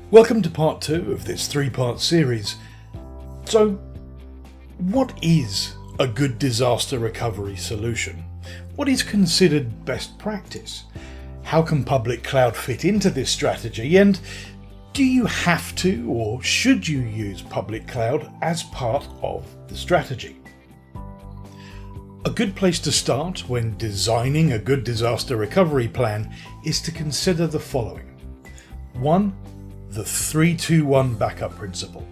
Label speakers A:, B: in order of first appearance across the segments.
A: Welcome to part 2 of this 3-part series. So, what is a good disaster recovery solution? What is considered best practice? How can public cloud fit into this strategy? And do you have to or should you use public cloud as part of the strategy? A good place to start when designing a good disaster recovery plan is to consider the following. 1. The 3-2-1 backup principle.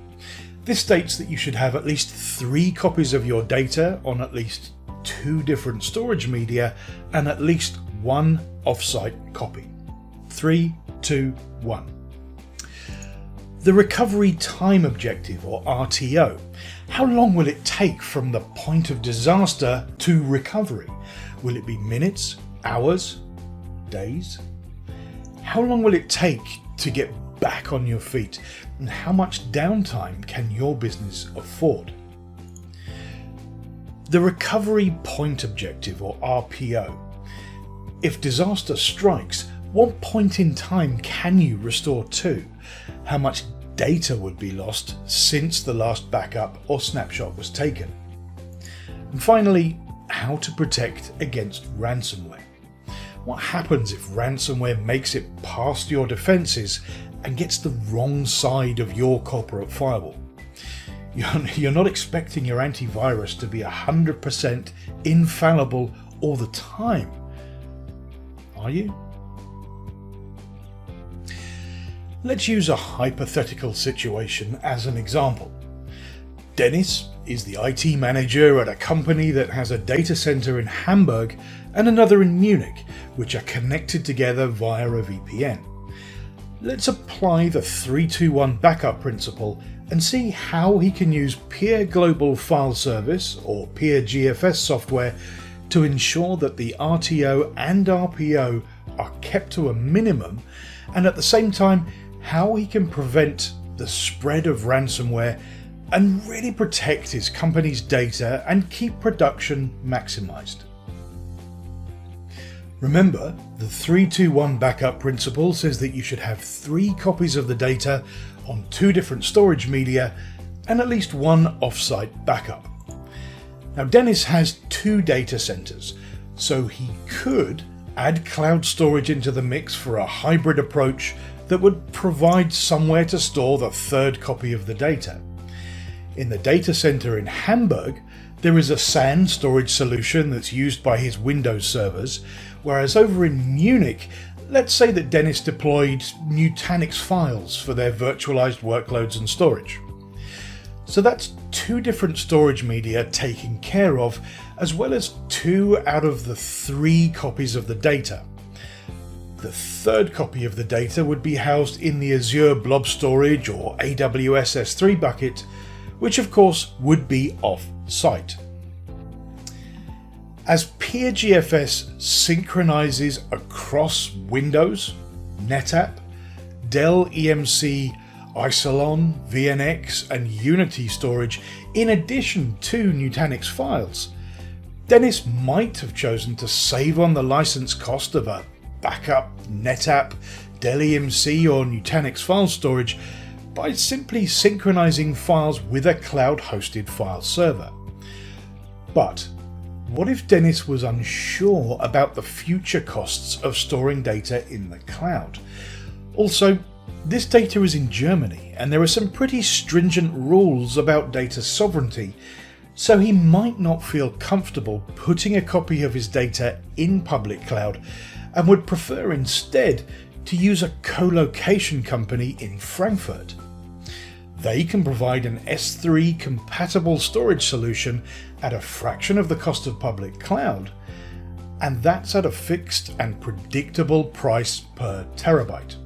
A: This states that you should have at least 3 copies of your data on at least 2 different storage media and at least 1 offsite copy. 3, 2, 1. The recovery time objective, or RTO. How long will it take from the point of disaster to recovery? Will it be minutes, hours, days? How long will it take to get back on your feet, and how much downtime can your business afford? The recovery point objective, or RPO. If disaster strikes, what point in time can you restore to? How much data would be lost since the last backup or snapshot was taken? And finally, how to protect against ransomware. What happens if ransomware makes it past your defenses and gets the wrong side of your corporate firewall? You're not expecting your antivirus to be 100% infallible all the time, are you? Let's use a hypothetical situation as an example. Dennis is the IT manager at a company that has a data center in Hamburg and another in Munich, which are connected together via a VPN. Let's apply the 3-2-1 backup principle and see how he can use Peer Global File Service, or PeerGFS software, to ensure that the RTO and RPO are kept to a minimum, and at the same time how he can prevent the spread of ransomware and really protect his company's data and keep production maximized. Remember, the 3-2-1 backup principle says that you should have 3 copies of the data on 2 different storage media and at least 1 offsite backup. Now, Dennis has 2 data centers, so he could add cloud storage into the mix for a hybrid approach that would provide somewhere to store the 3rd copy of the data. In the data center in Hamburg, there is a SAN storage solution that's used by his Windows servers, whereas over in Munich, let's say that Dennis deployed Nutanix files for their virtualized workloads and storage. So that's 2 different storage media taken care of, as well as 2 out of the 3 copies of the data. The 3rd copy of the data would be housed in the Azure Blob Storage or AWS S3 bucket, which of course would be off-site. As PeerGFS synchronizes across Windows, NetApp, Dell EMC, Isilon, VNX and Unity storage, in addition to Nutanix files, Dennis might have chosen to save on the license cost of a backup, NetApp, Dell EMC or Nutanix file storage by simply synchronizing files with a cloud-hosted file server. But what if Dennis was unsure about the future costs of storing data in the cloud? Also, this data is in Germany and there are some pretty stringent rules about data sovereignty, so he might not feel comfortable putting a copy of his data in public cloud and would prefer instead to use a co-location company in Frankfurt. They can provide an S3 compatible storage solution at a fraction of the cost of public cloud, and that's at a fixed and predictable price per terabyte.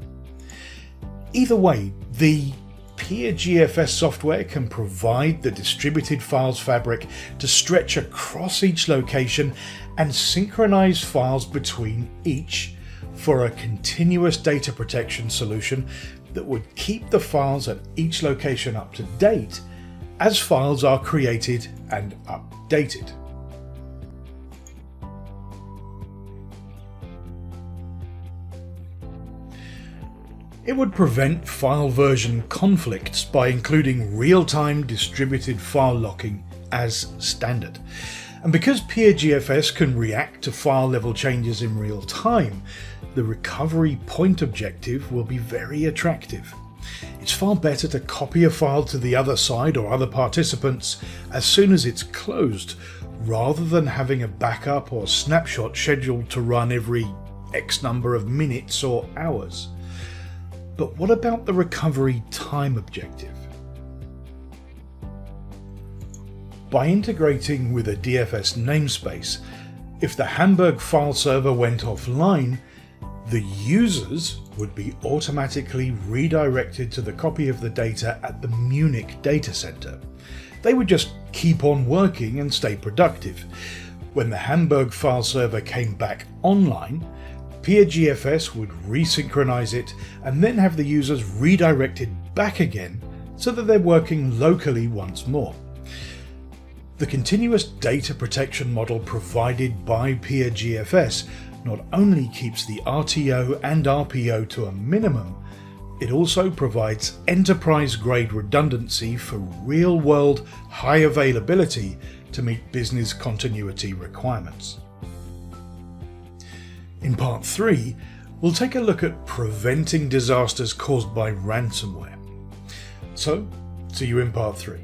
A: Either way, the PeerGFS software can provide the distributed files fabric to stretch across each location and synchronize files between each for a continuous data protection solution that would keep the files at each location up to date as files are created and updated. It would prevent file version conflicts by including real-time distributed file locking as standard. And because PeerGFS can react to file level changes in real time, the recovery point objective will be very attractive. It's far better to copy a file to the other side or other participants as soon as it's closed, rather than having a backup or snapshot scheduled to run every X number of minutes or hours. But what about the recovery time objective? By integrating with a DFS namespace, if the Hamburg file server went offline, the users would be automatically redirected to the copy of the data at the Munich data center. They would just keep on working and stay productive. When the Hamburg file server came back online, PeerGFS would resynchronize it and then have the users redirected back again so that they're working locally once more. The continuous data protection model provided by PeerGFS not only keeps the RTO and RPO to a minimum, it also provides enterprise-grade redundancy for real-world high availability to meet business continuity requirements. In Part 3, we'll take a look at preventing disasters caused by ransomware. So, see you in Part 3.